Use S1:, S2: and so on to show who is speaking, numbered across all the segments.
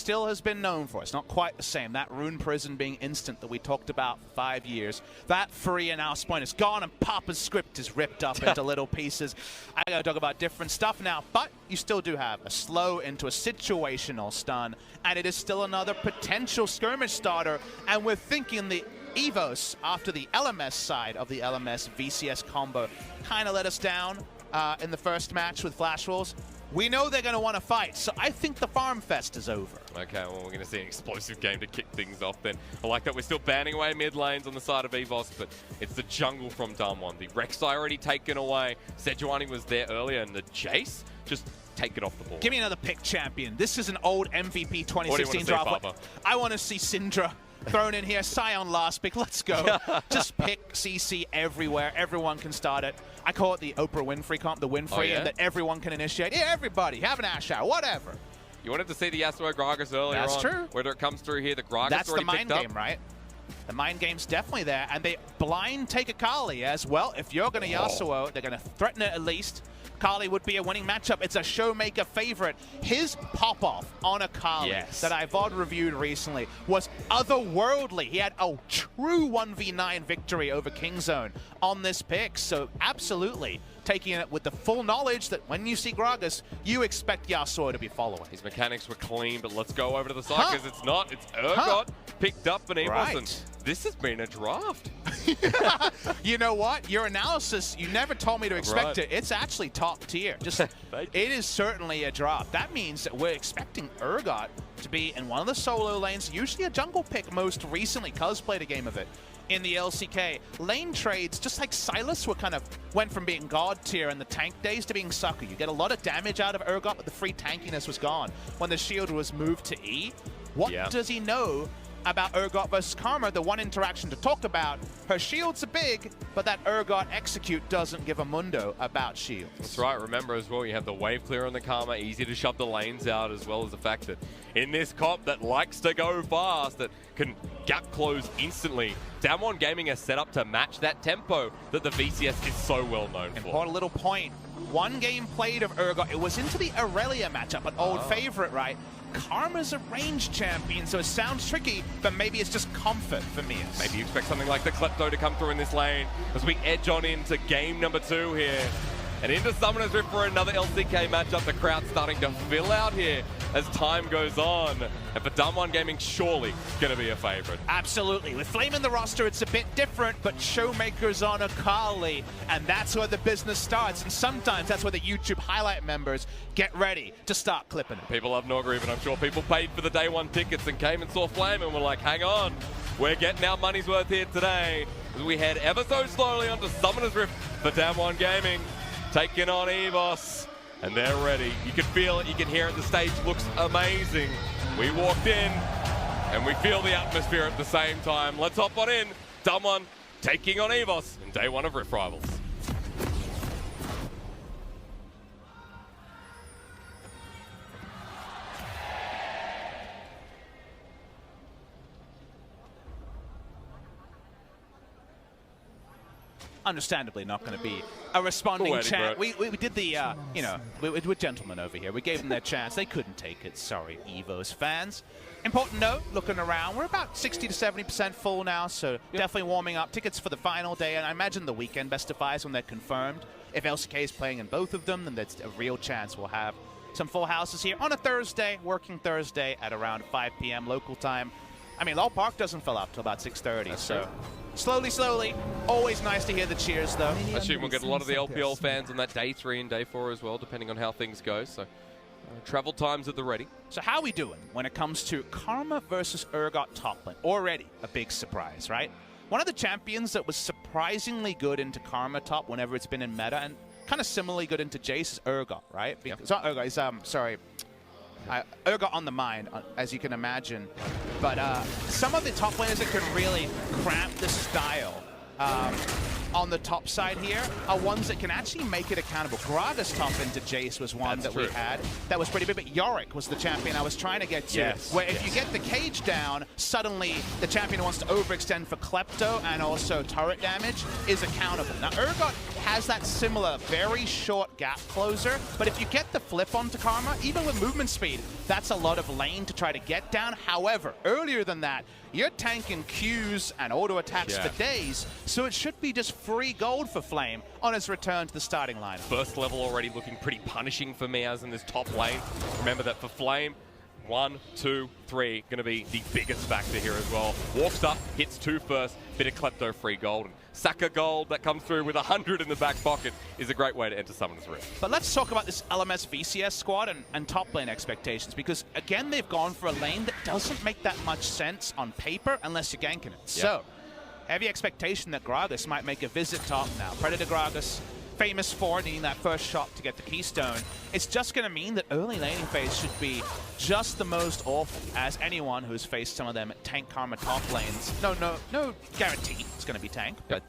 S1: still has been known for. It's not quite the same. That Rune Prison being instant that we talked about for 5 years. That free and now point is gone, and Papa's script is ripped up into little pieces. I gotta talk about different stuff now, but you still do have a slow into a situational stun, and it is still another potential skirmish starter, and we're thinking the EVOS after the LMS side of the LMS VCS combo kind of let us down in the first match with Flash Wolves. We know they're going to want to fight, so I think the Farm Fest is over.
S2: Okay, well, we're going to see an explosive game to kick things off then. I like that we're still banning away mid lanes on the side of EVOS, but it's the jungle from DAMWON. The Rek'Sai already taken away. Sejuani was there earlier, and the Jace just take it off the board.
S1: Give me another pick champion. This is an old MVP 2016 draft. I want to see Syndra thrown in here. Sion last pick. Let's go. Just pick CC everywhere. Everyone can start it. I call it the Oprah Winfrey comp, the Winfrey, and that everyone can initiate. Yeah, everybody, have an Ash out, whatever.
S2: You wanted to see the Yasuo Gragas earlier on.
S1: That's true.
S2: Whether it comes through here, the Gragas
S1: That's
S2: already
S1: the mind
S2: picked
S1: game, right? The mind game's definitely there, and they blind take a Kali as well. If you're going to Yasuo, they're going to threaten it at least. Kali would be a winning matchup. It's a Showmaker favorite. His pop-off on a Kali that I VOD reviewed recently was otherworldly. He had a true 1v9 victory over Kingzone on this pick, so absolutely taking it with the full knowledge that when you see Gragas, you expect Yasuo to be following.
S2: His mechanics were clean, but let's go over to the side because it's not. It's Urgot picked up an EVOS, and this has been a draft.
S1: You know what? Your analysis, you never told me to expect it. It's actually top tier. Just it is certainly a draft. That means that we're expecting Urgot to be in one of the solo lanes, usually a jungle pick most recently. Cuz played a game of it in the LCK. Lane trades, just like Sylas, went from being god tier in the tank days to being sucker. You get a lot of damage out of Urgot, but the free tankiness was gone when the shield was moved to E. What does he know about Urgot versus Karma? The one interaction to talk about, her shields are big, but that Urgot execute doesn't give a mundo about shields.
S2: That's right. Remember as well, you have the wave clear on the Karma, easy to shove the lanes out, as well as the fact that in this comp that likes to go fast, that can gap close instantly, DAMWON Gaming is set up to match that tempo that the VCS is so well known for.
S1: Important little point. One game played of Urgot, it was into the Aurelia matchup, an old favorite, right? Karma's a range champion, so it sounds tricky, but maybe it's just comfort for me.
S2: Maybe you expect something like the Klepto to come through in this lane as we edge on into game number 2 here. And into Summoner's Rift for another LCK matchup. The crowd's starting to fill out here as time goes on. And for DAMWON Gaming, surely going to be a favorite.
S1: Absolutely. With Flame in the roster, it's a bit different, but Showmaker's on a Kali, and that's where the business starts. And sometimes that's where the YouTube highlight members get ready to start clipping it.
S2: People love Norgriven. I'm sure people paid for the day 1 tickets and came and saw Flame and were like, hang on, we're getting our money's worth here today. As we head ever so slowly onto Summoner's Rift for DAMWON Gaming. Taking on EVOS, and they're ready. You can feel it, you can hear it, the stage looks amazing. We walked in, and we feel the atmosphere at the same time. Let's hop on in. DAMWON taking on EVOS in day 1 of Rift Rivals.
S1: Understandably not going to be a responding chant. We did the, you know, we're gentlemen over here. We gave them their chance. They couldn't take it. Sorry, EVOS fans. Important note, looking around, we're about 60 to 70% full now, so definitely warming up. Tickets for the final day, and I imagine the weekend best of fives when they're confirmed. If LCK is playing in both of them, then there's a real chance we'll have some full houses here on a Thursday, working Thursday at around 5 p.m. local time. I mean, Lowell Park doesn't fill up till about 6:30, so slowly, slowly. Always nice to hear the cheers, though.
S2: I assume we'll get a lot of the LPL fans on that day 3 and day 4 as well, depending on how things go. So travel times at the ready.
S1: So how are we doing when it comes to Karma versus Urgot top lane? Already a big surprise, right? One of the champions that was surprisingly good into Karma top whenever it's been in meta, and kind of similarly good into Jace, is Urgot, right? It's not Urgot, it's, sorry. Urgot on the mind, as you can imagine. But some of the top laners that can really cramp the style on the top side here are ones that can actually make it accountable. Gragas top into Jace was one we had that was pretty big, but Yorick was the champion I was trying to get to. Where if you get the cage down, suddenly the champion who wants to overextend for Klepto and also turret damage is accountable. Now Urgot has that similar, very short gap closer, but if you get the flip onto Karma, even with movement speed, that's a lot of lane to try to get down. However, earlier than that, you're tanking Qs and auto attacks for days, so it should be just free gold for Flame on his return to the starting line.
S2: First level already looking pretty punishing for Meows in this top lane. Remember that for Flame, 1, 2, 3 going to be the biggest factor here as well. Walks up, hits 2 first, bit of klepto free gold. And Saka gold that comes through with 100 in the back pocket is a great way to enter Summoner's Rift.
S1: But let's talk about this LMS VCS squad and top lane expectations, because again, they've gone for a lane that doesn't make that much sense on paper unless you're ganking it. So, heavy expectation that Gragas might make a visit top now. Predator Gragas, famous for needing that first shot to get the Keystone. It's just going to mean that early laning phase should be just the most awful, as anyone who's faced some of them tank Karma top lanes. No guarantee it's going to be tank, but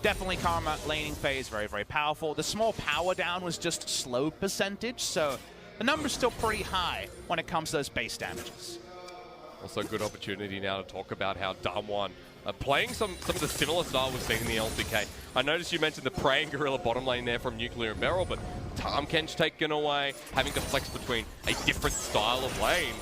S1: definitely Karma laning phase, very, very powerful. The small power down was just slow percentage, so the number's still pretty high when it comes to those base damages.
S2: Also, good opportunity now to talk about how DAMWON playing some of the similar style we've seen in the LCK. I noticed you mentioned the praying gorilla bottom lane there from Nuclear and Beryl, but Tahm taken away, having to flex between a different style of lane.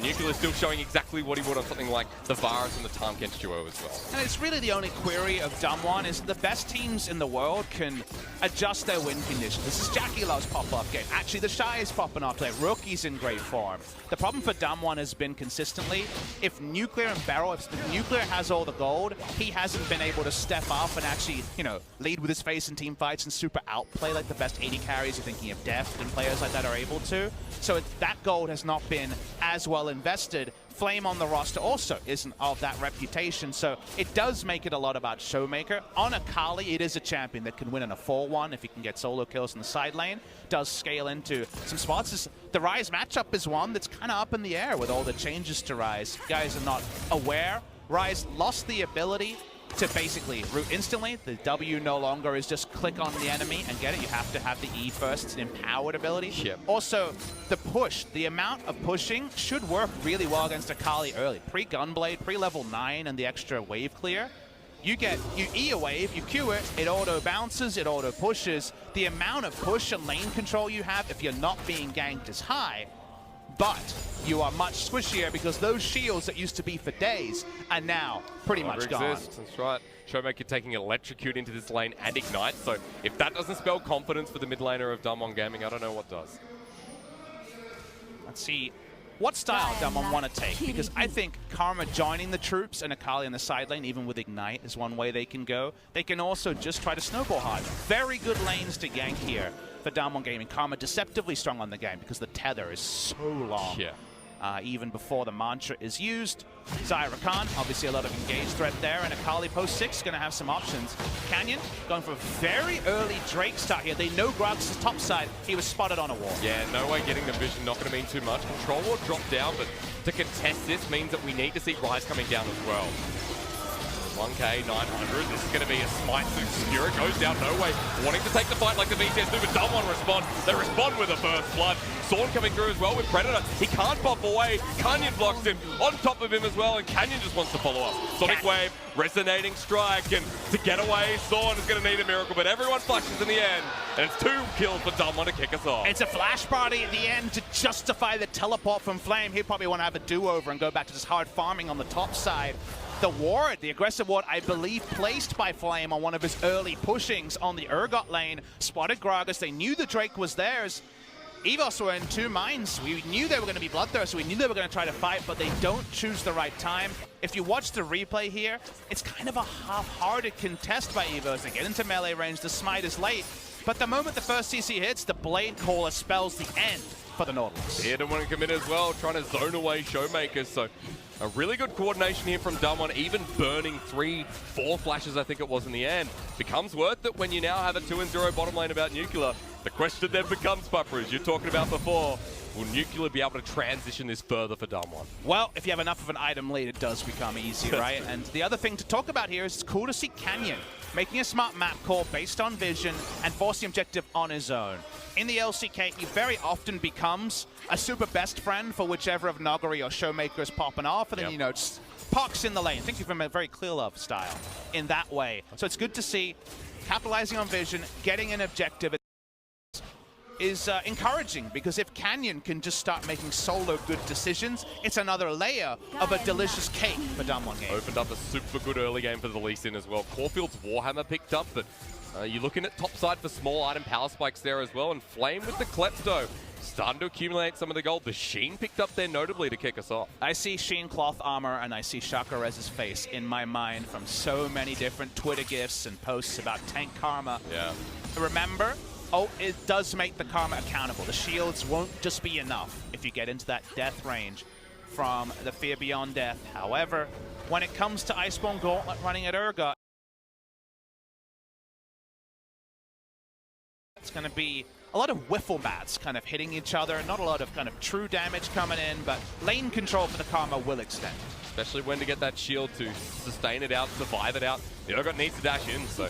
S2: Nuclear still showing exactly what he would on something like the Varus and the Tahm duo as well.
S1: And it's really the only query of DAMWON is the best teams in the world can adjust their win conditions. This is Jackie Love's pop-off game. Actually, the Shy is popping off today. Rookie's in great form. The problem for DAMWON has been consistently, if Nuclear and Beryl, if Nuclear has all the gold, he hasn't been able to step up and actually, you know, lead with his face in team fights and super outplay like the best 80 carries. You're thinking of Deft and players like that are able to. So that gold has not been as well invested. Flame on the roster also isn't of that reputation, so it does make it a lot about Showmaker. On Akali, it is a champion that can win in a 4-1 if he can get solo kills in the side lane. Does scale into some spots. The Ryze matchup is one that's kind of up in the air with all the changes to Ryze. You guys are not aware. Ryze lost the ability to basically root instantly. The W no longer is just click on the enemy and get it. You have to have the E first. It's an empowered ability.
S2: Yep.
S1: Also, the push, the amount of pushing should work really well against Akali early. Pre-Gunblade, pre-level 9 and the extra wave clear. You E a wave, you Q it, it auto bounces, it auto pushes. The amount of push and lane control you have if you're not being ganked is high. But you are much squishier because those shields that used to be for days are now pretty much gone.
S2: That's right. Showmaker taking Electrocute into this lane and Ignite. So if that doesn't spell confidence for the mid laner of DAMWON Gaming, I don't know what does.
S1: Let's see what style DAMWON want to take, because I think Karma joining the troops and Akali in the side lane, even with Ignite, is one way they can go. They can also just try to snowball hard. Very good lanes to gank here for DAMWON Gaming. Karma deceptively strong on the game because the tether is so long.
S2: Yeah.
S1: Even before the mantra is used. Zyra Khan, obviously a lot of engaged threat there, and Akali post 6 going to have some options. Canyon going for a very early Drake start here. They know Gragas' top side. He was spotted on a wall.
S2: Yeah, no way getting the vision, not going to mean too much. Control Ward dropped down, but to contest this means that we need to see Ryze coming down as well. 1K, 900. This is going to be a smite to Spirit. Goes down, no way. Wanting to take the fight like the VCS do, but DAMWON respond. They respond with a burst blood. Sorn coming through as well with Predator. He can't pop away. Canyon blocks him on top of him as well, and Canyon just wants to follow up. Sonic Wave, resonating strike, and to get away, Sorn is going to need a miracle, but everyone flashes in the end, and it's 2 kills for DAMWON to kick us off.
S1: It's a flash party at the end to justify the teleport from Flame. He'd probably want to have a do-over and go back to just hard farming on the top side. The ward, the aggressive ward, I believe, placed by Flame on one of his early pushings on the Urgot lane, spotted Gragas. They knew the Drake was theirs. EVOS were in 2 minds. We knew they were going to be bloodthirsty. We knew they were going to try to fight, but they don't choose the right time. If you watch the replay here, it's kind of a half-hearted contest by EVOS. They get into melee range. The smite is late. But the moment the first CC hits, the Blade Caller spells the end for the Nautilus.
S2: He didn't want to commit as well, trying to zone away Showmakers. So a really good coordination here from DAMWON, even burning 3, 4 flashes, I think it was in the end. Becomes worth it when you now have a 2-0 bottom lane about Nuclear. The question then becomes, Pupper, as you're talking about before, will Nuclear be able to transition this further for DAMWON?
S1: Well, if you have enough of an item lead, it does become easy, right? And the other thing to talk about here is it's cool to see Canyon making a smart map call based on vision and forcing objective on his own. In the LCK, he very often becomes a super best friend for whichever of Noggery or Showmaker is popping off, and then, you know, just pox in the lane. Think of him a very clear love style in that way. So it's good to see capitalizing on vision, getting an objective is encouraging, because if Canyon can just start making solo good decisions, it's another layer of a delicious cake for DAMWON game.
S2: Opened up a super good early game for the Lee Sin as well. Caulfield's Warhammer picked up, but you're looking at top side for small item power spikes there as well, and Flame with the Klepto. Starting to accumulate some of the gold. The Sheen picked up there notably to kick us off.
S1: I see Sheen cloth armor and I see Shakarez's face in my mind from so many different Twitter gifs and posts about tank karma.
S2: Yeah.
S1: Remember, it does make the karma accountable. The shields won't just be enough if you get into that death range from the Fear Beyond Death. However, when it comes to Iceborne Gauntlet running at Urgot, it's going to be a lot of wiffle bats kind of hitting each other, not a lot of kind of true damage coming in, but lane control for the karma will extend.
S2: Especially when to get that shield to sustain it out, survive it out. The Urgot needs to dash in, so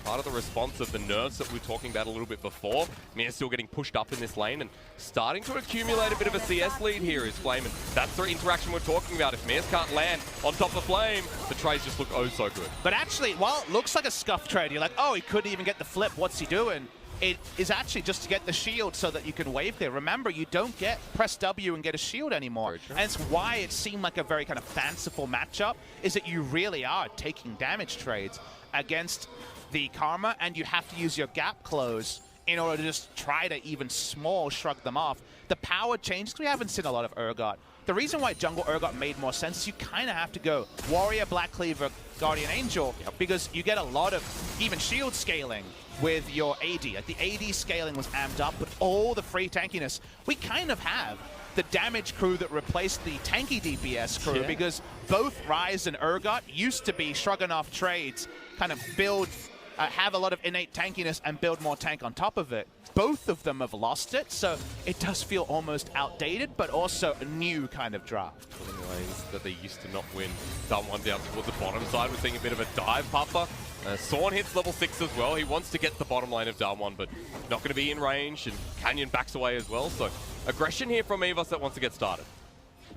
S2: part of the response of the nerfs that we were talking about a little bit before. Mir's still getting pushed up in this lane and starting to accumulate a bit of a CS lead here is Flame, and that's the interaction we're talking about. If Mir's can't land on top of Flame, the trades just look oh so good.
S1: But actually, while it looks like a scuff trade, you're like, oh, he couldn't even get the flip, what's he doing? It is actually just to get the shield so that you can wave there. Remember, you don't get press W and get a shield anymore. And it's why it seemed like a very kind of fanciful matchup, is that you really are taking damage trades against the Karma, and you have to use your gap close in order to just try to even small shrug them off. The power changes, we haven't seen a lot of Urgot. The reason why Jungle Urgot made more sense is you kind of have to go Warrior, Black Cleaver, Guardian Angel, because you get a lot of even shield scaling with your AD. Like the AD scaling was amped up, but all the free tankiness, we kind of have the damage crew that replaced the tanky DPS crew, because both Ryze and Urgot used to be shrugging off trades, kind of build, have a lot of innate tankiness and build more tank on top of it. Both of them have lost it, so it does feel almost outdated, but also a new kind of draft.
S2: Ways that they used to not win. DAMWON down towards the bottom side. We're seeing a bit of a dive puffer. Sorn hits level 6 as well. He wants to get the bottom lane of DAMWON, but not going to be in range, and Canyon backs away as well. So aggression here from EVOS that wants to get started.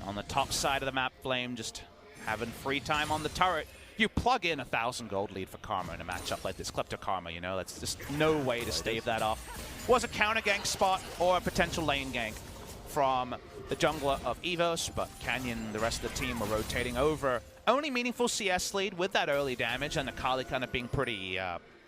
S1: On the top side of the map, Flame just having free time on the turret. You plug in 1,000 gold lead for Karma in a matchup like this. Klepto Karma, you know, that's just no way to stave that off. Was a counter gank spot or a potential lane gank from the jungler of EVOS, but Canyon and the rest of the team were rotating over. Only meaningful CS lead with that early damage, and Akali kind of being pretty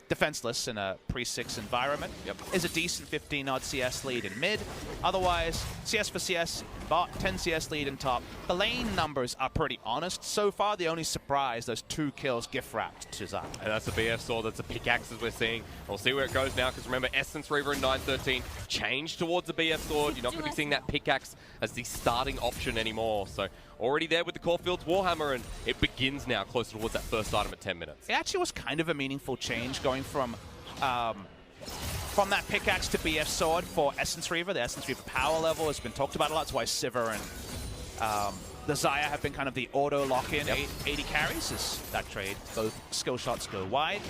S1: defenseless in a pre-6 environment. Is a decent 15-odd CS lead in mid. Otherwise, CS for CS in bot, 10 CS lead in top. The lane numbers are pretty honest so far. The only surprise, those 2 kills gift-wrapped to Zach.
S2: And that's a BF sword, that's a pickaxe as we're seeing. We'll see where it goes now, because remember, Essence Reaver in 913 changed towards the BF sword. You're not going to be seeing that pickaxe as the starting option anymore. So already there with the Caulfield's Warhammer, and it begins now closer towards that first item at 10 minutes.
S1: It actually was kind of a meaningful change going from that pickaxe to BF sword for Essence Reaver. The Essence Reaver power level has been talked about a lot. That's why Sivir and the Xayah have been kind of the auto lock-in 80 carries as that trade. Both skill shots go wide.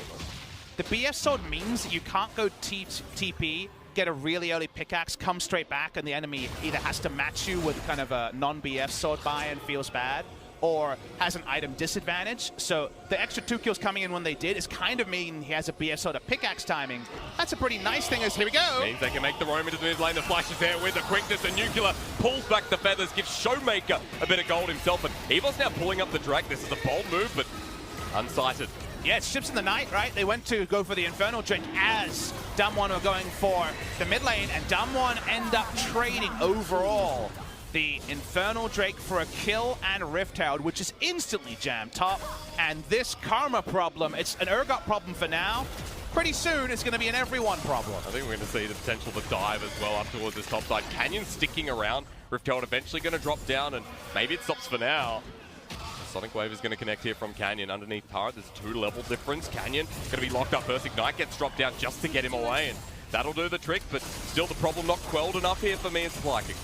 S1: The BF sword means that you can't go TP, get a really early pickaxe, come straight back, and the enemy either has to match you with kind of a non-BF sword buy and feels bad, or has an item disadvantage. So the extra 2 kills coming in when they did is kind of mean he has a BF sword of pickaxe timing. That's a pretty nice thing, as here we go.
S2: Means they can make the roam into the mid lane. The flash is there with the quickness, and Nuclear pulls back the feathers, gives Showmaker a bit of gold himself, and EVOS now pulling up the drag. This is a bold move, but unsighted.
S1: Yeah, it's Ships in the Night, right? They went to go for the Infernal Drake as DAMWON were going for the mid lane, and DAMWON end up trading overall the Infernal Drake for a kill and Rift Herald, which is instantly jammed top. And this Karma problem, it's an Urgot problem for now. Pretty soon, it's going to be an everyone problem.
S2: I think we're going to see the potential to dive as well up towards this top side. Canyon sticking around. Rift Herald eventually going to drop down, and maybe it stops for now. Sonic Wave is going to connect here from Canyon underneath turret. There's a 2-level difference. Canyon going to be locked up first. Ignite gets dropped down just to get him away, and that'll do the trick, but still the problem not quelled enough here for me as liking.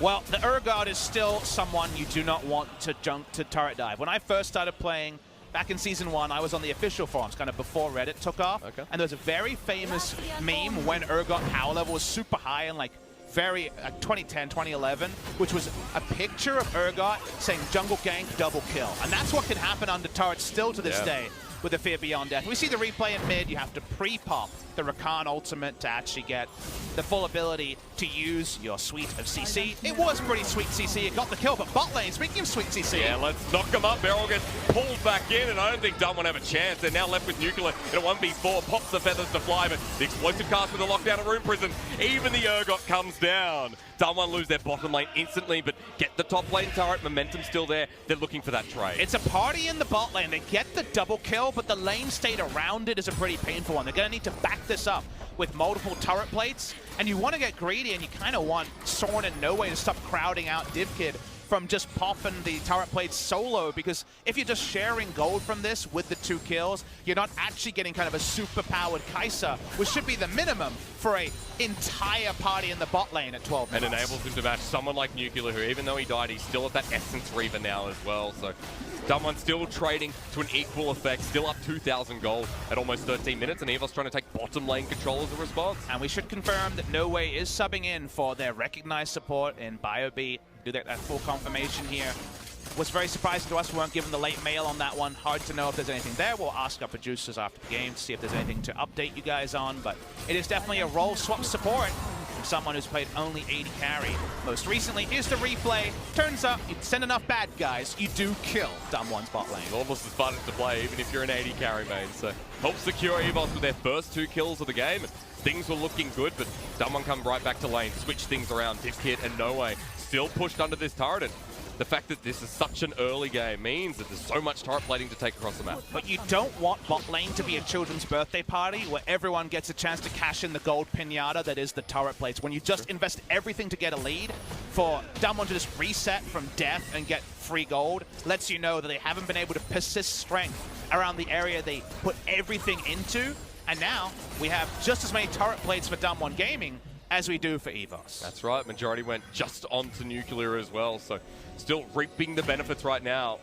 S1: Well, the Urgot is still someone you do not want to jump to turret dive. When I first started playing back in Season 1, I was on the official forums, kind of before Reddit took off. And there was a very famous meme when Urgot power level was super high and like 2010, 2011, which was a picture of Urgot saying jungle gank, double kill. And that's what can happen under turret still to this day. with the Fear Beyond Death. We see the replay in mid. You have to pre-pop the Rakan ultimate to actually get the full ability to use your suite of CC. It was pretty sweet CC. It got the kill, but bot lane, speaking of sweet CC.
S2: Yeah, let's knock him up. Beryl gets pulled back in, and I don't think DAMWON have a chance. They're now left with Nuclear in a 1v4. Pops the feathers to fly, but the explosive cast with the lockdown of Rune Prison. Even the Urgot comes down. DAMWON lose their bottom lane instantly, but get the top lane turret. Momentum still there. They're looking for that trade.
S1: It's a party in the bot lane. They get the double kill, but the lane state around it is a pretty painful one. They're going to need to back this up with multiple turret plates, and you want to get greedy, and you kind of want Soren and No Way to stop crowding out DivKid from just popping the turret plates solo, because if you're just sharing gold from this with the 2 kills, you're not actually getting kind of a super-powered Kai'Sa, which should be the minimum for a entire party in the bot lane at 12 minutes.
S2: And enables him to match someone like Nuclear, who even though he died, he's still at that Essence Reaver now as well. So DAMWON still trading to an equal effect, still up 2,000 gold at almost 13 minutes, and EVOS trying to take bottom lane control as a response.
S1: And we should confirm that No Way is subbing in for their recognized support in BioB. Do that full confirmation here. Was very surprising to us. We weren't given the late mail on that one. Hard to know if there's anything there. We'll ask our producers after the game to see if there's anything to update you guys on. But it is definitely a role swap support from someone who's played only 80 carry most recently. Here's the replay. Turns out you send enough bad guys, you do kill DAMWON's bot lane.
S2: Almost as fun as to play, even if you're an 80 carry main. So helps secure EVOS with their first 2 kills of the game. Things were looking good, but DAMWON come right back to lane, switch things around. DivKid and No Way still pushed under this turret. And the fact that this is such an early game means that there's so much turret plating to take across the map.
S1: But you don't want bot lane to be a children's birthday party where everyone gets a chance to cash in the gold pinata that is the turret plates. When you just invest everything to get a lead, for DAMWON to just reset from death and get free gold lets you know that they haven't been able to persist strength around the area they put everything into. And now we have just as many turret plates for DAMWON Gaming as we do for EVOS.
S2: That's right. Majority went just onto Nuclear as well, so still reaping the benefits right now.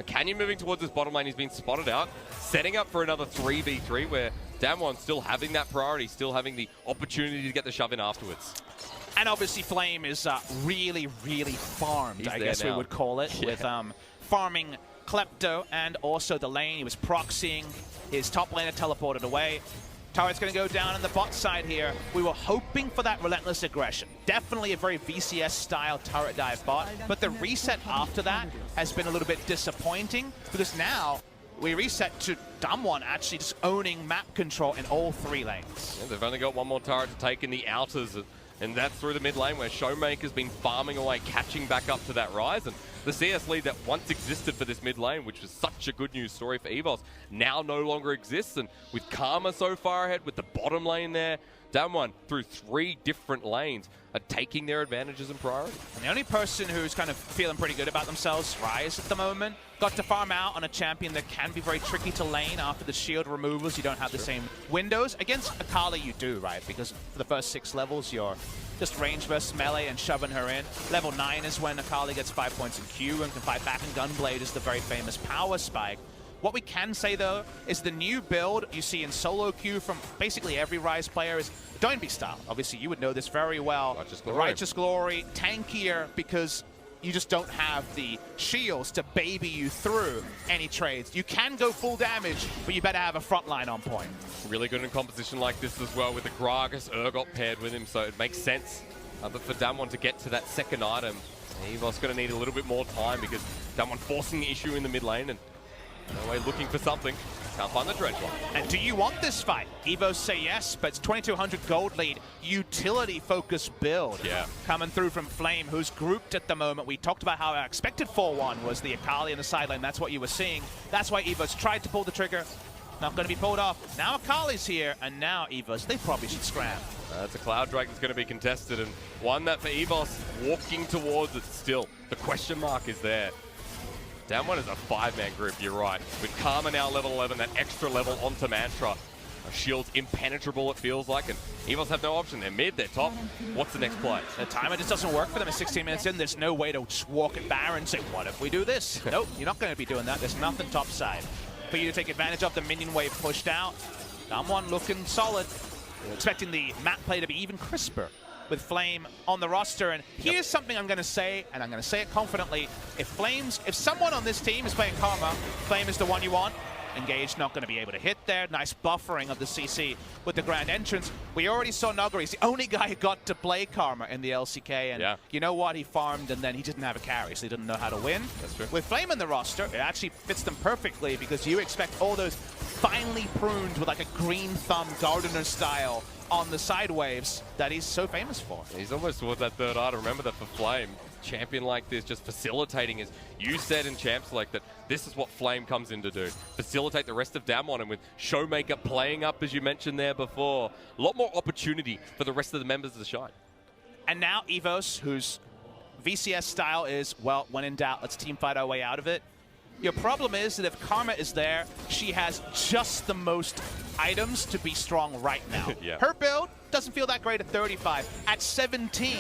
S2: Canyon moving towards his bottom lane. He's been spotted out, setting up for another 3v3 where DAMWON still having that priority, still having the opportunity to get the shove in afterwards.
S1: And obviously Flame is really, really farmed, I guess we would call it, with farming Klepto and also the lane. He was proxying. His top laner teleported away. Turret's going to go down on the bot side here. We were hoping for that relentless aggression. Definitely a very VCS-style turret dive bot, but the reset after that has been a little bit disappointing because now we reset to DAMWON actually just owning map control in all 3 lanes.
S2: Yeah, they've only got one more turret to take in the outers, and that's through the mid lane where Showmaker's been farming away, catching back up to that rise. And the CS lead that once existed for this mid lane, which was such a good news story for EVOS, now no longer exists. And with Karma so far ahead, with the bottom lane there, DAMWON through 3 different lanes are taking their advantages and priority.
S1: And the only person who's kind of feeling pretty good about themselves, Ryze at the moment, got to farm out on a champion that can be very tricky to lane after the shield removals. You don't have the same windows. Against Akali you do, right? Because for the first 6 levels, you're just range versus melee and shoving her in. Level 9 is when Akali gets 5 points in Q and can fight back, and Gunblade is the very famous power spike. What we can say, though, is the new build you see in solo queue from basically every Ryze player is Don't Be style. Obviously, you would know this very well. Righteous Glory, tankier because you just don't have the shields to baby you through any trades. You can go full damage, but you better have a front line on point.
S2: Really good in composition like this as well with the Gragas Urgot paired with him, so it makes sense. But for DAMWON to get to that second item, EVOS going to need a little bit more time because DAMWON forcing the issue in the mid lane and No Way looking for something. Can't find the dredge one.
S1: And do you want this fight? EVOS say yes, but it's 2,200 gold lead, utility-focused build.
S2: Yeah.
S1: Coming through from Flame, who's grouped at the moment. We talked about how our expected 4-1 was the Akali in the side lane. That's what you were seeing. That's why EVOS tried to pull the trigger. Not going to be pulled off. Now Akali's here, and now EVOS, they probably should scram.
S2: It's a Cloud Dragon that's going to be contested, and one that for EVOS, walking towards it still. The question mark is there. DAMWON is a 5-man group, you're right. With Karma now level 11, that extra level onto Mantra. Shield's impenetrable, it feels like, and EVOS have no option. They're mid, they're top. What's the next play?
S1: The timer just doesn't work for them at 16 minutes in. There's no way to just walk at Baron and say, what if we do this? Nope, you're not going to be doing that. There's nothing top side for you to take advantage of. The minion wave pushed out. DAMWON looking solid. Expecting the map play to be even crisper with Flame on the roster. And here's something I'm going to say, and I'm going to say it confidently. If someone on this team is playing Karma, Flame is the one you want. Engage not going to be able to hit there. Nice buffering of the CC with the grand entrance. We already saw Nuggery. He's the only guy who got to play Karma in the LCK. And you know what? He farmed and then he didn't have a carry, so he didn't know how to win. That's true. With Flame in the roster, it actually fits them perfectly because you expect all those finely pruned with like a green thumb Gardener style on the side waves that he's so famous for.
S2: He's almost towards that third item. Remember that for Flame. Champion like this, just facilitating, as you said in Champ Select, that this is what Flame comes in to do. Facilitate the rest of DAMWON, and with Showmaker playing up, as you mentioned there before, a lot more opportunity for the rest of the members to shine.
S1: And now EVOS, whose VCS style is, well, when in doubt, let's team fight our way out of it. Your problem is that if Karma is there, she has just the most items to be strong right now. Her build doesn't feel that great at 35. At 17,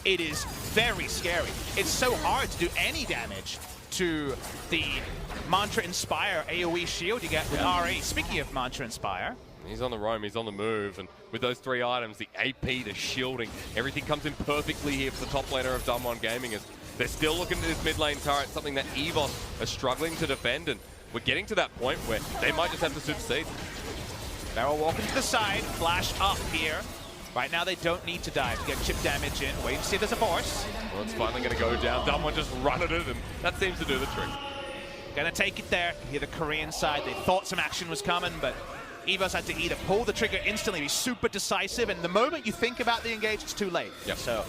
S1: it is very scary. It's so hard to do any damage to the Mantra Inspire AoE shield you get with RE. Speaking of Mantra Inspire,
S2: he's on the roam, he's on the move, and with those 3 items, the AP, the shielding, everything comes in perfectly here for the top laner of DAMWON Gaming. As they're still looking at this mid lane turret, something that EVOS are struggling to defend, and we're getting to that point where they might just have to supersede.
S1: Barrel walking to the side, flash up here. Right now they don't need to dive to get chip damage in. Wait and see if there's a force.
S2: Well, it's finally going to go down. DAMWON just run at it, and that seems to do the trick.
S1: Gonna take it there. Here the Korean side, they thought some action was coming, but EVOS had to either pull the trigger instantly, be super decisive, and the moment you think about the engage, it's too late. So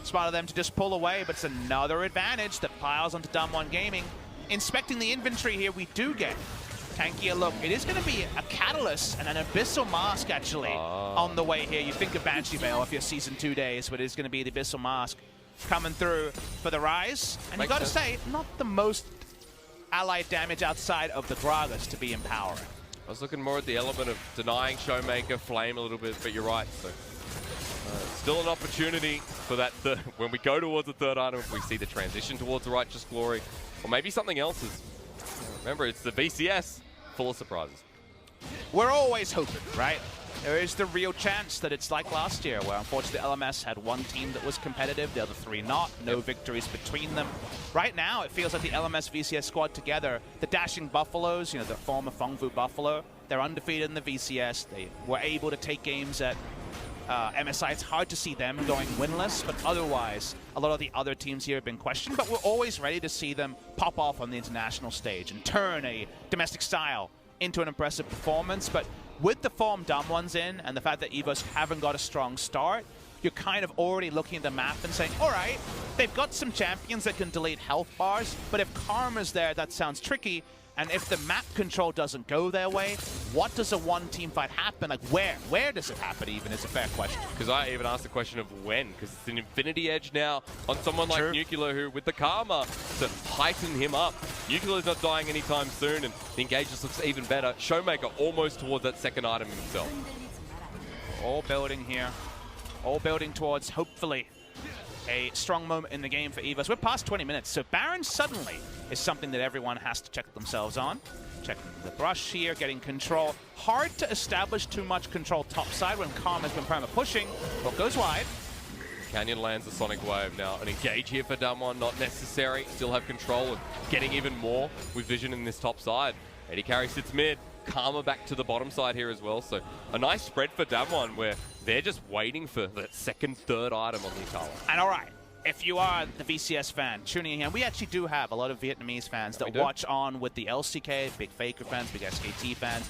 S1: smart of them to just pull away, but it's another advantage that piles onto DAMWON Gaming. Inspecting the inventory here, we do get tankier look. It is going to be a Catalyst and an Abyssal Mask, actually, on the way here. You think of Banshee Veil if you're Season 2 days, but it is going to be the Abyssal Mask coming through for the Rise. And you got to say, not the most allied damage outside of the Gragas to be empowering.
S2: I was looking more at the element of denying Showmaker, Flame a little bit, but you're right. So still an opportunity for that when we go towards the third item, if we see the transition towards the Righteous Glory, or maybe something else is, remember, it's the VCS, full of surprises.
S1: We're always hoping, right? There is the real chance that it's like last year, where unfortunately LMS had one team that was competitive, the other 3 not, no victories between them. Right now, it feels like the LMS VCS squad together, the Dashing Buffaloes, you know, the former Fengvu Buffalo, they're undefeated in the VCS. They were able to take games at MSI. It's hard to see them going winless, but otherwise, a lot of the other teams here have been questioned, but we're always ready to see them pop off on the international stage and turn a domestic style into an impressive performance. But with the form DAMWON's in and the fact that EVOS haven't got a strong start, you're kind of already looking at the map and saying, all right, they've got some champions that can delete health bars, but if Karma's there, that sounds tricky. And if the map control doesn't go their way, what does a one-team fight happen? Like, where does it happen even is a fair question.
S2: Because I even asked the question of when, because it's an infinity edge now on someone like Nuclear, who, with the Karma, to heighten him up. Nuclear's not dying anytime soon, and the engage just looks even better. Showmaker almost towards that second item himself.
S1: All building here. All building towards, hopefully, a strong moment in the game for EVOS. We're past 20 minutes, so Baron suddenly is something that everyone has to check themselves on. Checking the brush here, getting control. Hard to establish too much control topside when Karma's been perma pushing. But goes wide.
S2: Canyon lands the Sonic Wave now. An engage here for DAMWON, not necessary. Still have control of getting even more with vision in this top side. Eddie Carry sits mid. Karma back to the bottom side here as well. So a nice spread for DAMWON where they're just waiting for that second, third item on the Akala.
S1: And all right, if you are the VCS fan tuning in here, we actually do have a lot of Vietnamese fans that watch on with the LCK, big Faker fans, big SKT fans,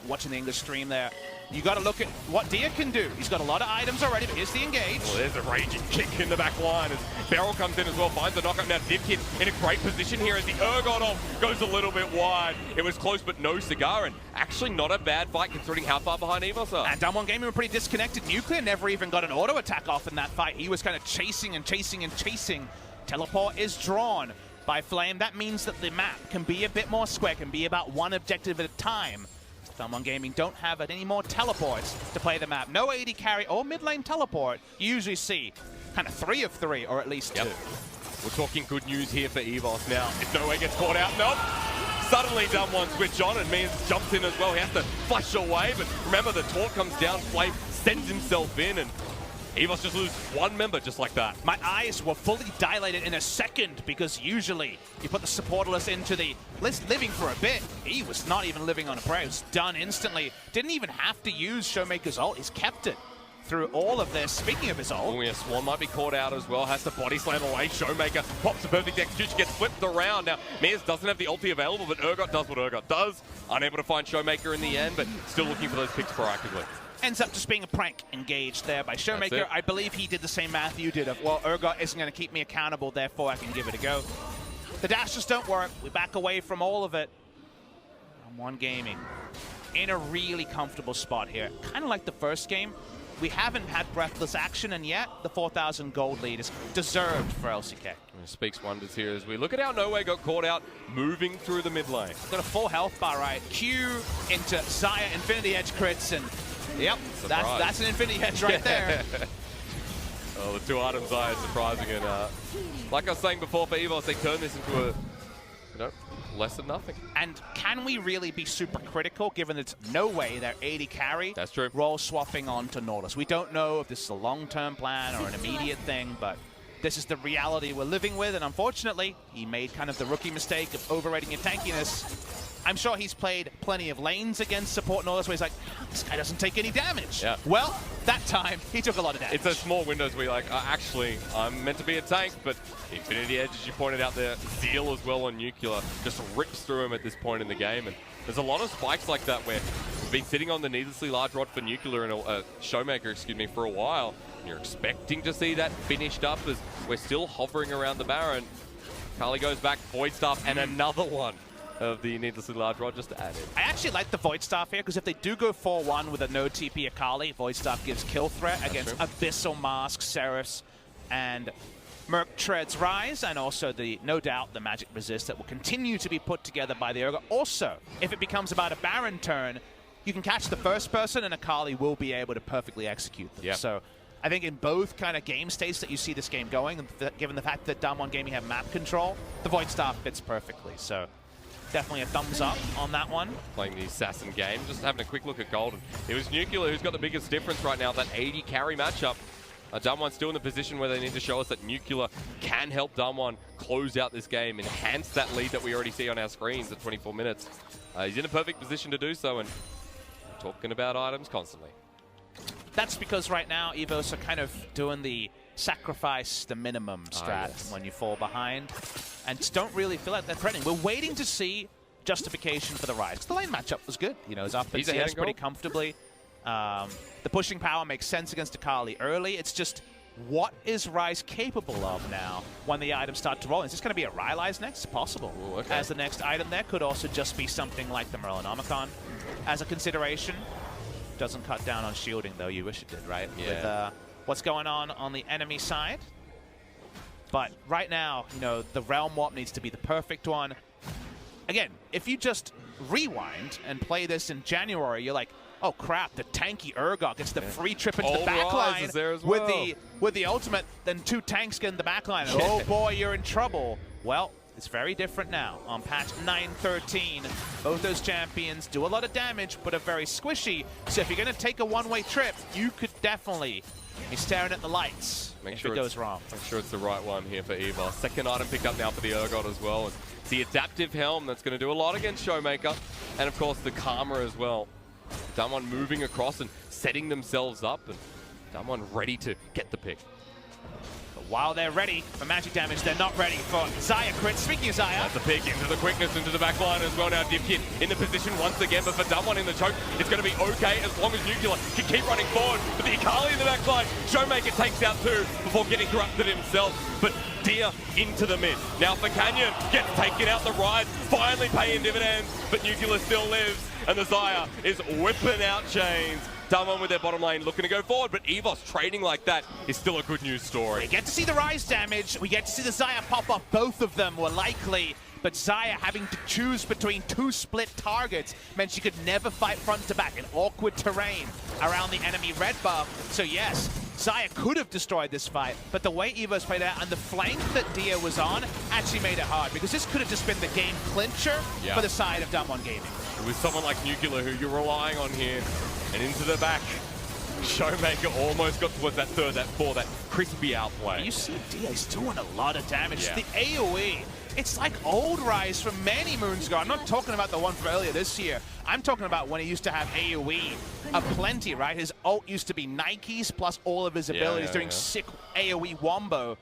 S1: watching the English stream there. You got to look at what Dia can do. He's got a lot of items already, but here's the engage.
S2: Well, there's a raging kick in the back line as Beryl comes in as well, finds the knockup. Now Divkid in a great position here as the Urgot goes a little bit wide. It was close, but no cigar, and actually not a bad fight considering how far behind EVOS are.
S1: And DAMWON Gaming were pretty disconnected. Nuclear never even got an auto attack off in that fight. He was kind of chasing and chasing and chasing. Teleport is drawn by Flame. That means that the map can be a bit more square, can be about one objective at a time. DAMWON Gaming don't have any more teleports to play the map. No AD carry or mid lane teleport. You usually see kind of 3 of 3, or at least 2.
S2: We're talking good news here for EVOS now. If No Way gets caught out, nope. Suddenly DAMWON switch on and Means jumps in as well. He has to flash away, but remember the taunt comes down. Flame sends himself in, and EVOS just lose one member just like that.
S1: My eyes were fully dilated in a second because usually you put the supportless into the living for a bit. He was not even living on a prayer. It was done instantly. Didn't even have to use Showmaker's ult. He's kept it through all of this. Speaking of his ult.
S2: Oh yeah, Swan might be caught out as well. Has to body slam away. Showmaker pops a perfect execution, gets flipped around. Now, Mears doesn't have the ulti available, but Urgot does what Urgot does. Unable to find Showmaker in the end, but still looking for those picks proactively.
S1: Ends up just being a prank engaged there by Showmaker. I believe he did the same math you did of, well, Urgot isn't going to keep me accountable, therefore I can give it a go. The dashes don't work. We back away from all of it. DAMWON Gaming in a really comfortable spot here. Kind of like the first game. We haven't had breathless action, and yet the 4,000 gold lead is deserved for LCK.
S2: It speaks wonders here as we look at how Noway got caught out moving through the mid lane.
S1: Got a full health bar, right? Q into Xayah, Infinity Edge crits, and yep, that's an Infinity Edge right there.
S2: Oh, the two items Xayah surprising, and like I was saying before for EVOS, they turn this into a, less than nothing.
S1: And can we really be super critical, given that it's no way their 80 carry
S2: That's true.
S1: role swapping onto Nautilus? We don't know if this is a long-term plan or an immediate thing, but this is the reality we're living with, and unfortunately, he made kind of the rookie mistake of overrating your tankiness. I'm sure he's played plenty of lanes against support Nautilus where he's like, this guy doesn't take any damage.
S2: Yeah.
S1: Well, that time, he took a lot of damage.
S2: It's those small windows where you're like, actually, I'm meant to be a tank, but Infinity Edge, as you pointed out there, Zeal as well on Nuclear, just rips through him at this point in the game. And there's a lot of spikes like that where we've been sitting on the needlessly large rod for Nuclear and Showmaker, excuse me, for a while. And you're expecting to see that finished up as we're still hovering around the Baron. Kali goes back, Void Staff, and another one of the needlessly large rod just added.
S1: I actually like the Void Staff here, because if they do go 4-1 with a no TP Akali, Void Staff gives kill threat against Abyssal Mask, Seraphs, and Merc Tread's Rise, and also no doubt the magic resist that will continue to be put together by the Urgot. Also, if it becomes about a Baron turn, you can catch the first person, and Akali will be able to perfectly execute them.
S2: Yep.
S1: So I think in both kind of game states that you see this game going, given the fact that DAMWON Gaming have map control, the Void Staff fits perfectly. So definitely a thumbs up on that one.
S2: Playing the assassin game, just having a quick look at Golden. It was Nuclear who's got the biggest difference right now, that 80 carry matchup. DAMWON's still in the position where they need to show us that Nuclear can help DAMWON close out this game, enhance that lead that we already see on our screens at 24 minutes. He's in a perfect position to do so, and talking about items constantly.
S1: That's because right now EVOS are kind of doing the sacrifice the minimum strat when you fall behind, and just don't really feel like they're threatening. We're waiting to see justification for the Rise. The lane matchup was good. You know, it's up in CS pretty comfortably. The pushing power makes sense against Akali early. It's just, what is Rise capable of now when the items start to roll? Is this going to be a Rylai's next? Possible.
S2: Ooh, okay.
S1: As the next item there. Could also just be something like the Merlinomicon as a consideration. Doesn't cut down on shielding, though. You wish it did, right?
S2: Yeah.
S1: With what's going on the enemy side. But right now, you know, the Realm Warp needs to be the perfect one. Again, if you just rewind and play this in January, you're like, oh crap, the tanky Urgot gets the free trip into the backline with the ultimate, then two tanks get in the backline. And oh boy, you're in trouble. Well, it's very different now. On patch 9.13, both those champions do a lot of damage, but are very squishy. So if you're going to take a one-way trip, you could definitely be staring at the lights if it goes wrong.
S2: Make sure it's the right one here for EVOS. Second item picked up now for the Urgot as well. And it's the adaptive helm that's going to do a lot against Showmaker. And of course the Karma as well. DAMWON moving across and setting themselves up, and DAMWON ready to get the pick.
S1: But while they're ready for magic damage, they're not ready for Xayah crit. Speaking of Xayah,
S2: that's a pick into the quickness, into the back line as well. Now Divkid in the position once again, but for DAMWON in the choke, it's going to be okay as long as Nuclear can keep running forward. But the Akali in the back line, Showmaker takes out two before getting corrupted himself. But Deer into the mid. Now for Canyon, gets taken out the Rise, finally paying dividends, but Nuclear still lives. And the Xayah is whipping out chains. DAMWON with their bottom lane looking to go forward, but EVOS trading like that is still a good news story.
S1: We get to see the Rise damage. We get to see the Xayah pop up. Both of them were likely, but Xayah having to choose between two split targets meant she could never fight front to back in awkward terrain around the enemy red buff. So yes, Xayah could have destroyed this fight, but the way EVOS played out and the flank that Dia was on actually made it hard, because this could have just been the game clincher for the side of DAMWON Gaming.
S2: With someone like Nuclear who you're relying on here, and into the back. Showmaker almost got towards that third, that four, that crispy outplay.
S1: You see DA's doing a lot of damage. The AoE, it's like old Rise from many moons ago. I'm not talking about the one from earlier this year. I'm talking about when he used to have AoE aplenty, right? His ult used to be Nikes plus all of his abilities doing sick AoE wombo.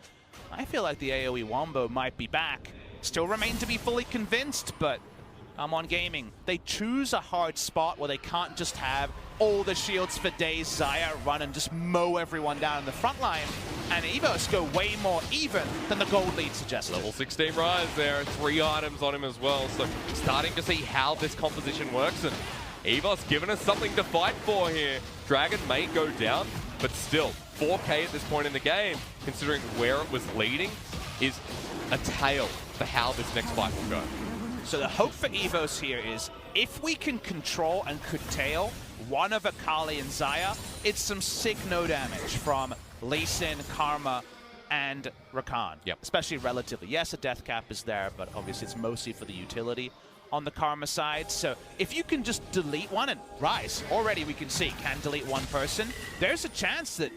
S1: I feel like the AoE wombo might be back. Still remain to be fully convinced, but DAMWON Gaming, they choose a hard spot where they can't just have all the shields for days. Xayah run and just mow everyone down in the front line, and EVOS go way more even than the gold lead suggested.
S2: Level 16 Rise there, 3 items on him as well, so starting to see how this composition works, and EVOS giving us something to fight for here. Dragon may go down, but still, 4K at this point in the game, considering where it was leading, is a tale for how this next fight will go.
S1: So the hope for EVOS here is, if we can control and curtail one of Akali and Xayah, it's some sick no damage from Lee Sin, Karma, and Rakan. Especially relatively. Yes, a death cap is there, but obviously it's mostly for the utility on the Karma side. So if you can just delete one, and Rise, already we can see, can delete one person, there's a chance that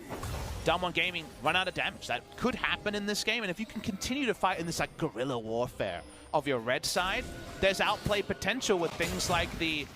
S1: DAMWON Gaming run out of damage. That could happen in this game, and if you can continue to fight in this like guerrilla warfare of your red side, there's outplay potential with things like the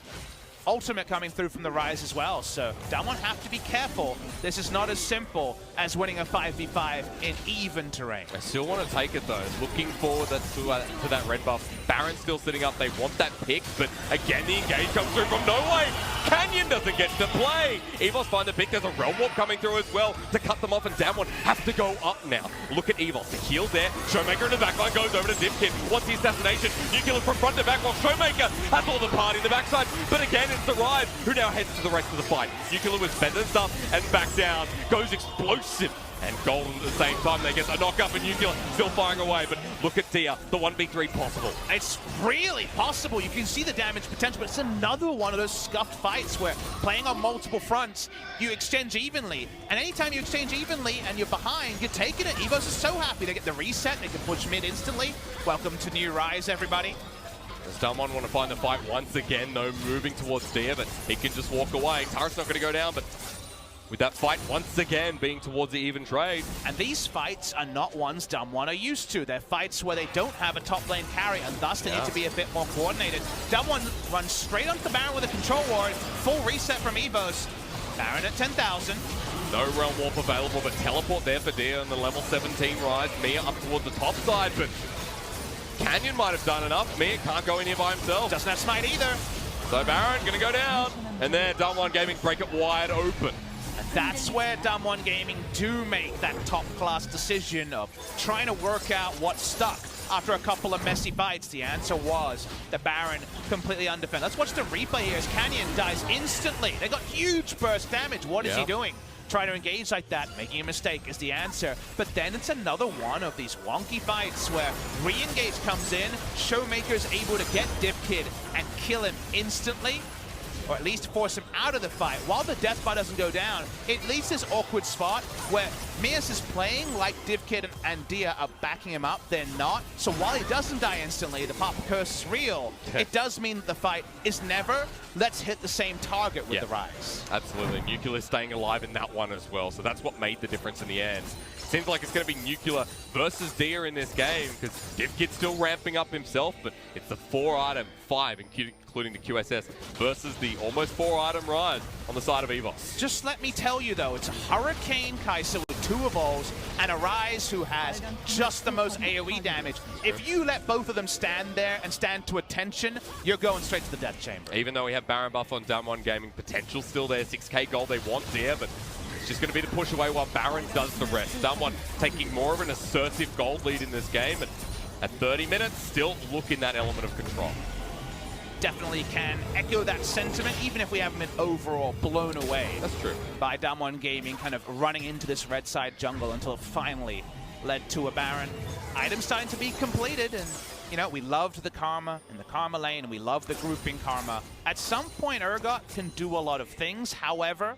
S1: ultimate coming through from the Rise as well. So DAMWON have to be careful. This is not as simple as winning a 5v5 in even terrain.
S2: I still want to take it though. Looking forward to that red buff. Baron's still sitting up. They want that pick, but again the engage comes through from no way. Canyon doesn't get to play. EVOS find the pick. There's a Realm Warp coming through as well to cut them off, and DAMWON have to go up now. Look at EVOS. The heal there. Showmaker in the backline goes over to DivKid. Wants the assassination. Nuclear from front to back while Showmaker has all the party in the backside. But again, it's the Rise who now heads to the rest of the fight. Nuclear was bending up and back down. Goes explosive. And Golden at the same time, they get a knock up, and Nuclear still firing away. But look at Dia, the 1v3 possible.
S1: It's really possible. You can see the damage potential, but it's another one of those scuffed fights where playing on multiple fronts, you exchange evenly. And anytime you exchange evenly and you're behind, you're taking it. EVOS is so happy to get the reset. They can push mid instantly. Welcome to New Rise, everybody.
S2: As DAMWON want to find the fight once again, though, moving towards Dia, but he can just walk away. Turret's not going to go down, but with that fight once again being towards the even trade.
S1: And these fights are not ones DAMWON are used to. They're fights where they don't have a top lane carry, and thus they need to be a bit more coordinated. DAMWON runs straight onto the Baron with a control ward. Full reset from EVOS. Baron at 10,000.
S2: No Realm Warp available, but teleport there for Dia on the level 17 Rise. Mia up towards the top side, but Canyon might have done enough. Mia can't go in here by himself.
S1: Doesn't have smite either.
S2: So Baron gonna go down. And there, DAMWON Gaming break it wide open.
S1: And that's where DAMWON Gaming do make that top-class decision of trying to work out what stuck after a couple of messy fights. The answer was the Baron completely undefended. Let's watch the replay here as Canyon dies instantly. They got huge burst damage. What is he doing? Trying to engage like that, making a mistake is the answer. But then it's another one of these wonky fights where re-engage comes in, Showmaker's able to get DivKid and kill him instantly, or at least force him out of the fight. While the death bar doesn't go down, it leaves this awkward spot where Mias is playing like DivKid and Dia are backing him up. They're not. So while he doesn't die instantly, the pop curse is real. It does mean that the fight is never, let's hit the same target with the Rise.
S2: Absolutely. Nuclear staying alive in that one as well. So that's what made the difference in the end. Seems like it's going to be Nuclear versus Dia in this game, because DivKid's still ramping up himself, but it's the 4-item 5, including the QSS, versus the almost 4-item Rise on the side of EVOS.
S1: Just let me tell you, though, it's a Hurricane Kai'Sa with 2 evolves and a Rise who has just the most AoE damage. If you let both of them stand there and stand to attention, you're going straight to the death chamber.
S2: Even though we have Baron buff on DAMWON Gaming, potential still there, 6k gold they want there, but it's just going to be the push away while Baron does the rest. DAMWON taking more of an assertive gold lead in this game, but at 30 minutes, still looking that element of control.
S1: Definitely can echo that sentiment, even if we haven't been overall blown away.
S2: That's true.
S1: By DAMWON Gaming kind of running into this red side jungle until it finally led to a Baron. Items starting to be completed, and you know, we loved the Karma in the Karma lane, and we love the grouping Karma. At some point, Urgot can do a lot of things. However,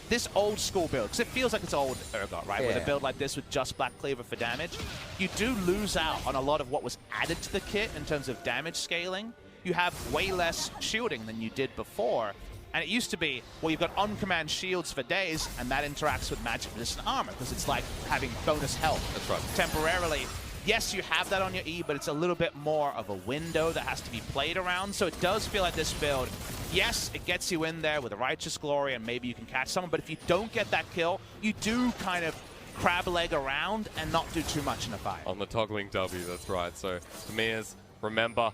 S1: this old school build, because it feels like it's old Urgot, right? With a build like this with just Black Cleaver for damage, you do lose out on a lot of what was added to the kit in terms of damage scaling. You have way less shielding than you did before. And it used to be, well, you've got on-command shields for days, and that interacts with magic-resistant armor, because it's like having bonus health.
S2: That's right.
S1: Temporarily. Yes, you have that on your E, but it's a little bit more of a window that has to be played around. So it does feel like this build, yes, it gets you in there with a Righteous Glory, and maybe you can catch someone, but if you don't get that kill, you do kind of crab leg around and not do too much in a fight.
S2: On the toggling W, that's right. So, Tamirs, remember,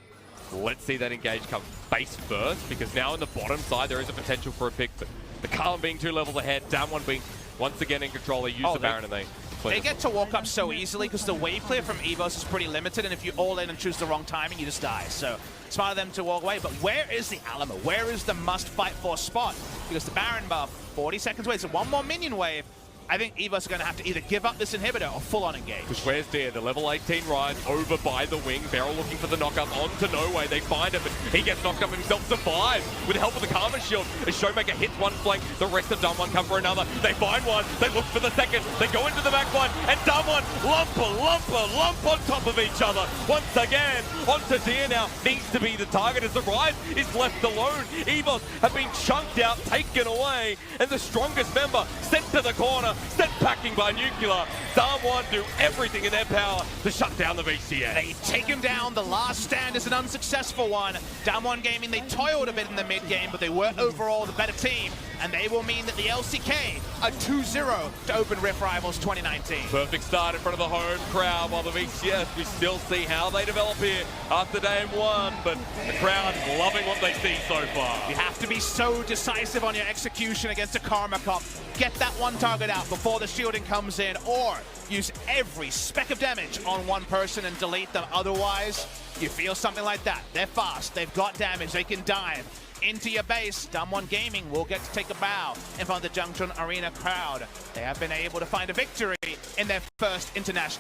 S2: let's see that engage come base first, because now on the bottom side there is a potential for a pick, but the Karlin being 2 levels ahead, DAMWON being once again in control. They use the Baron and they
S1: get to walk up so easily because the wave clear from EVOS is pretty limited, and if you all in and choose the wrong timing, you just die. So smart of them to walk away, but where is the Alamo? Where is the must fight for spot? Because the Baron buff, 40 seconds away, so one more minion wave. I think EVOS are going to have to either give up this inhibitor or full-on engage.
S2: Because where's Deer? The level 18 Ryan over by the wing. Beryl looking for the knockup onto No Way. They find him, but he gets knocked up himself. Survives with the help of the Karma Shield. As Showmaker hits one flank, the rest of DAMWON come for another. They find one. They look for the second. They go into the back one, and DAMWON lump on top of each other. Once again, onto Deer now. Needs to be the target as the Rise is left alone. EVOS have been chunked out, taken away, and the strongest member sent to the corner. Sent packing by Nuclear. DAMWON do everything in their power to shut down the VCS.
S1: They take him down. The last stand is an unsuccessful one. DAMWON Gaming, they toiled a bit in the mid game, but they were overall the better team. And they will mean that the LCK are 2-0 to open Rift Rivals 2019.
S2: Perfect start in front of the home crowd, while the VCS, we still see how they develop here after day 1, but the crowd loving what they see so far.
S1: You have to be so decisive on your execution against a Karma Cop. Get that one target out before the shielding comes in, or use every speck of damage on one person and delete them. Otherwise, you feel something like that. They're fast, they've got damage, they can dive into your base. DAMWON Gaming will get to take a bow in front of the Junction Arena crowd. They have been able to find a victory in their first international